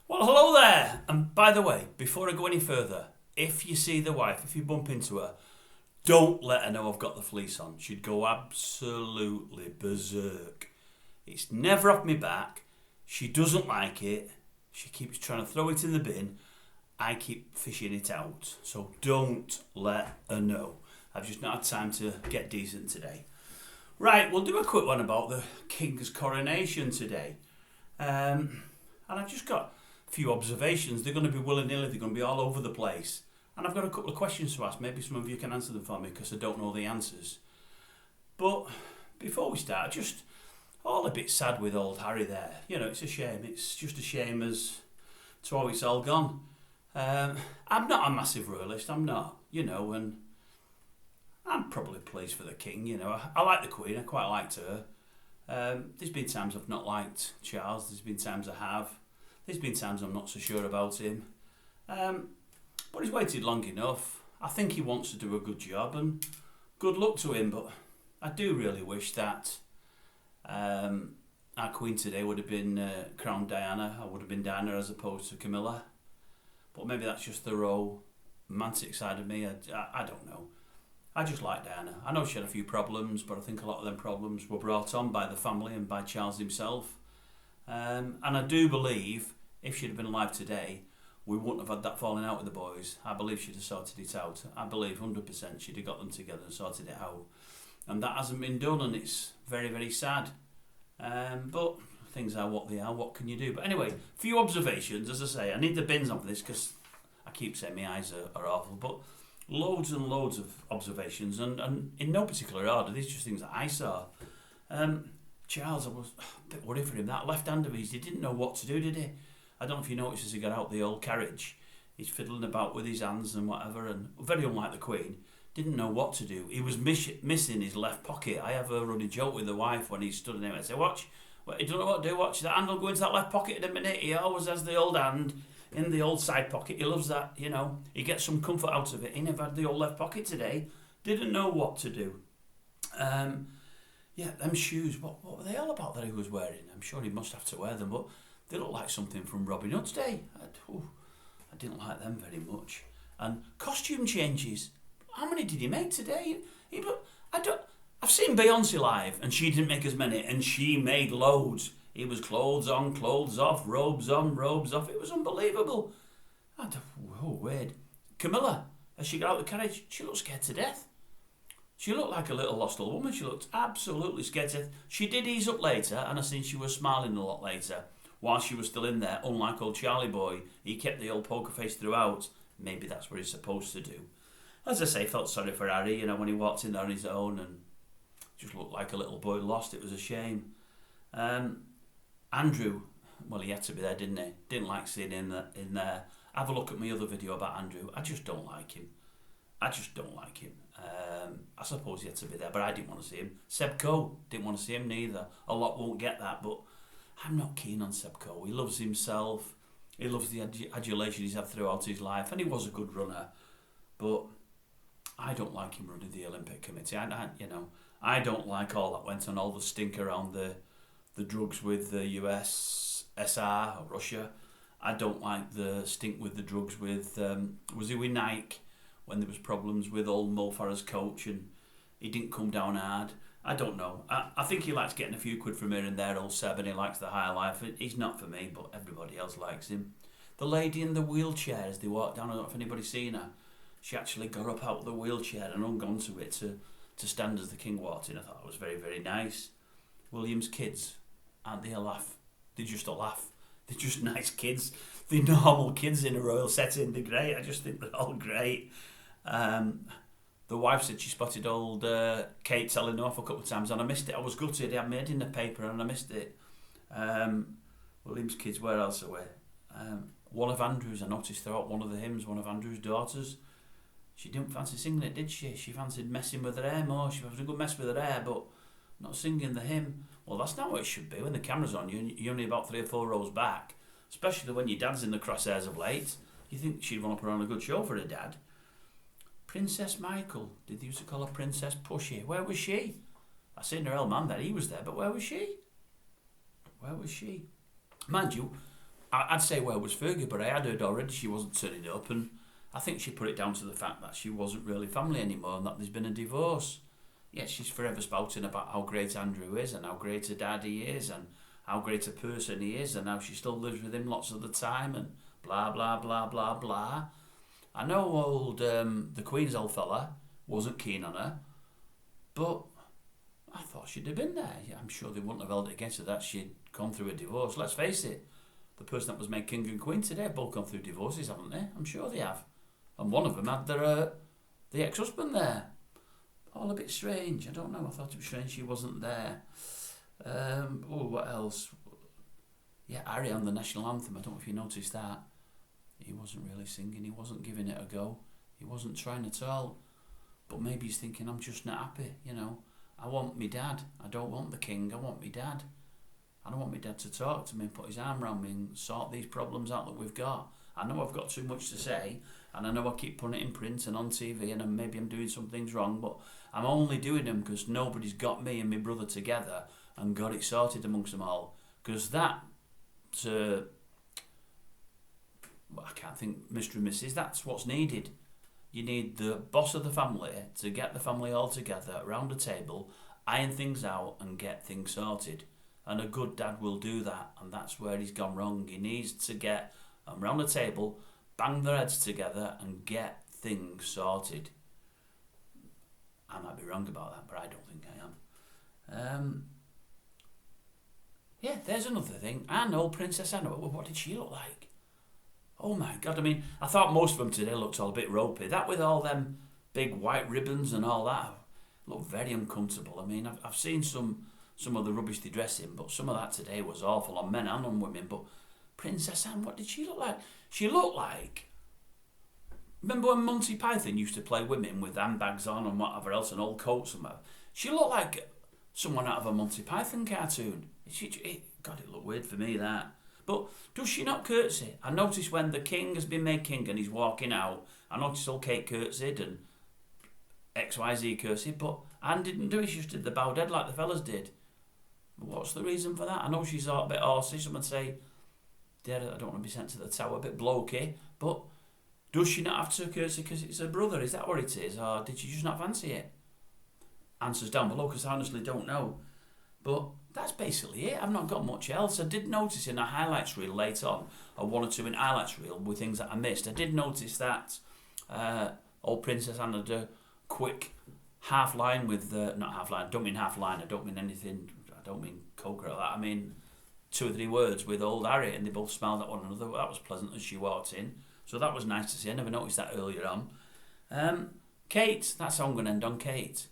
Well, hello there. And by the way, before I go any further, if you see the wife, if you bump into her, don't let her know I've got the fleece on. She'd go absolutely berserk. It's never off my back. She doesn't like it. She keeps trying to throw it in the bin. I keep fishing it out. So don't let her know. I've just not had time to get decent today. Right, we'll do a quick one about the King's coronation today. And I've just got a few observations. They're going to be willy-nilly. They're going to be all over the place. And I've got a couple of questions to ask. Maybe some of you can answer them for me because I don't know the answers. But before we start, just all a bit sad with old Harry there. You know, it's a shame. It's just a shame as to how it's all gone. I'm not a massive royalist. I'm not, and I'm probably pleased for the King. I like the Queen. I quite liked her. There's been times I've not liked Charles. There's been times I have. There's been times I'm not so sure about him. But he's waited long enough. I think he wants to do a good job, and good luck to him. But I do really wish that our Queen today would have been crowned Diana. I would have been Diana as opposed to Camilla. But maybe that's just the romantic side of me. I don't know. I just like Diana. I know she had a few problems, but I think a lot of them problems were brought on by the family and by Charles himself. And I do believe if she'd have been alive today, we wouldn't have had that falling out with the boys. I believe she'd have sorted it out. I believe 100% she'd have got them together and sorted it out. And that hasn't been done, and it's very, very sad. But things are what they are. What can you do? But anyway, few observations. As I say, I need the bins on for this because I keep saying my eyes are awful. But loads and loads of observations, and in no particular order. These are just things that I saw. Charles, I was a bit worried for him. That left hand of his, he didn't know what to do, did he? I don't know if you noticed as he got out the old carriage, he's fiddling about with his hands and whatever, and very unlike the Queen, didn't know what to do. He was missing his left pocket. I have a running joke with the wife when he's stood there. I say, watch, he don't know what to do, watch that hand will go into that left pocket in a minute. He always has the old hand in the old side pocket. He loves that, He gets some comfort out of it. He never had the old left pocket today. Didn't know what to do. Yeah, them shoes, what were they all about that he was wearing? I'm sure he must have to wear them, but they look like something from Robin Hood's day. I didn't like them very much. And costume changes. How many did he make today? I've seen Beyonce live, and she didn't make as many, and she made loads. It was clothes on, clothes off, robes on, robes off. It was unbelievable. Weird. Camilla, as she got out of the carriage, she looked scared to death. She looked like a little lost old woman. She looked absolutely scared to death. She did ease up later, and I seen she was smiling a lot later while she was still in there. Unlike old Charlie boy, he kept the old poker face throughout. Maybe that's what he's supposed to do. As I say, felt sorry for Harry, when he walked in there on his own and just looked like a little boy lost. It was a shame. Andrew, well, he had to be there, didn't he? Didn't like seeing him in there. Have a look at my other video about Andrew. I just don't like him. I suppose he had to be there, but I didn't want to see him. Seb Coe, didn't want to see him neither. A lot won't get that, but I'm not keen on Seb Coe. He loves himself. He loves the adulation he's had throughout his life, and he was a good runner. But I don't like him running the Olympic Committee. I don't like all that went on, all the stink around the drugs with the USSR or Russia. I don't like the stink with the drugs with was it with Nike when there was problems with old Mo Farah's coach and he didn't come down hard. I don't know. I think he likes getting a few quid from here and there, old Seb, and he likes the high life. He's not for me, but everybody else likes him. The lady in the wheelchair as they walked down, I don't know if anybody's seen her. She actually got up out of the wheelchair and hung on to it to stand as the King walked in. I thought that was very, very nice. William's kids, aren't they a laugh? They're just a laugh. They're just nice kids. They're normal kids in a royal setting. They're great. I just think they're all great. The wife said she spotted old Kate telling off a couple of times and I missed it. I was gutted. I had made in the paper and I missed it. William's kids, where else are we? One of Andrew's, I noticed throughout one of the hymns, one of Andrew's daughters, she didn't fancy singing it, did she? She fancied messing with her hair more. She was a good mess with her hair, but not singing the hymn. Well, that's not what it should be. When the camera's on you, you're only about 3 or 4 rows back, especially when your dad's in the crosshairs of late. You think she'd run up around a good show for her dad. Princess Michael, did they used to call her Princess Pushy? Where was she? I seen her old man there, he was there, but where was she? Mind you, I'd say where was Fergie, but I had heard already she wasn't turning up, and I think she put it down to the fact that she wasn't really family anymore and that there's been a divorce. Yeah, she's forever spouting about how great Andrew is and how great a dad he is and how great a person he is and how she still lives with him lots of the time and blah, blah, blah, blah, blah. I know old the Queen's old fella wasn't keen on her, but I thought she'd have been there. Yeah, I'm sure they wouldn't have held it against her that she'd gone through a divorce. Let's face it, the person that was made king and queen today have both gone through divorces, haven't they? I'm sure they have. And one of them had the ex-husband there. All a bit strange. I don't know. I thought it was strange she wasn't there. What else? Yeah, Harry on the national anthem. I don't know if you noticed that. He wasn't really singing. He wasn't giving it a go. He wasn't trying at all. But maybe he's thinking, I'm just not happy, you know. I want me dad. I don't want the king. I want me dad. I don't want my dad to talk to me and put his arm around me and sort these problems out that we've got. I know I've got too much to say, and I know I keep putting it in print and on TV, and maybe I'm doing some things wrong, but I'm only doing them because nobody's got me and my brother together and got it sorted amongst them all. Because that, I can't think, Mr. and Mrs., that's what's needed. You need the boss of the family to get the family all together around a table, iron things out and get things sorted. And a good dad will do that, and that's where he's gone wrong. He needs to get them round the table, bang their heads together and get things sorted. I might be wrong about that, but I don't think I am. Yeah, there's another thing. And old Princess Anna, what did she look like? Oh my God, I mean, I thought most of them today looked all a bit ropey. That with all them big white ribbons and all that looked very uncomfortable. I mean, I've seen some of the rubbish they dress in, but some of that today was awful on men and on women. But Princess Anne, what did she look like? She looked like... Remember when Monty Python used to play women with handbags on and whatever else and old coats and whatever? She looked like someone out of a Monty Python cartoon. God, it looked weird for me, that. But does she not curtsy? I noticed when the king has been made king and he's walking out, I noticed old Kate curtsied and XYZ curtsied, but Anne didn't do it. She just did the bowed head like the fellas did. What's the reason for that? I know she's a bit horsey. Some would say, I don't want to be sent to the tower, a bit blokey, but does she not have to curtsy because it's her brother? Is that what it is? Or did she just not fancy it? Answers down below because I honestly don't know. But that's basically it. I've not got much else. I did notice in a highlights reel later on, or one or two in highlights reel with things that I missed, I did notice that old Princess Anne had a quick half line with, not half line, I don't mean half line, I don't mean anything, I don't mean coke or that, I mean 2 or 3 words with old Harry, and they both smiled at one another. That was pleasant as she walked in. So that was nice to see. I never noticed that earlier on. Kate, that's how I'm going to end on Kate.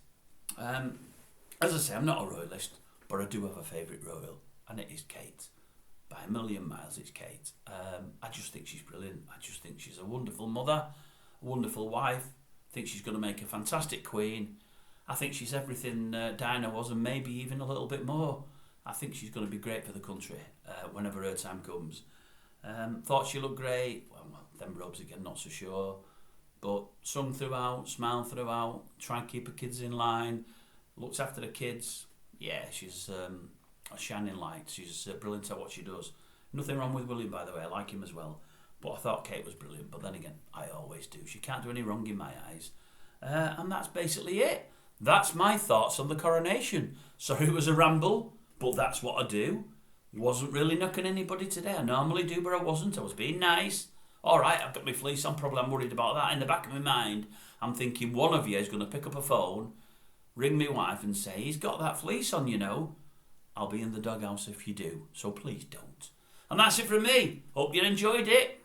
As I say, I'm not a royalist, but I do have a favourite royal, and it is Kate. By a million miles, it's Kate. I just think she's brilliant. I just think she's a wonderful mother, a wonderful wife. I think she's going to make a fantastic queen. I think she's everything Diana was, and maybe even a little bit more. I think she's going to be great for the country whenever her time comes. Thought she looked great. Well, them robes again, not so sure. But sung throughout, smiled throughout, try and keep her kids in line, looks after the kids. Yeah, she's a shining light. She's brilliant at what she does. Nothing wrong with William, by the way. I like him as well. But I thought Kate was brilliant. But then again, I always do. She can't do any wrong in my eyes. And that's basically it. That's my thoughts on the coronation. Sorry it was a ramble, but that's what I do. Wasn't really knocking anybody today. I normally do, but I wasn't. I was being nice. All right, I've got my fleece on. Probably I'm worried about that. In the back of my mind, I'm thinking one of you is going to pick up a phone, ring my wife and say, he's got that fleece on, you know. I'll be in the doghouse if you do, so please don't. And that's it from me. Hope you enjoyed it.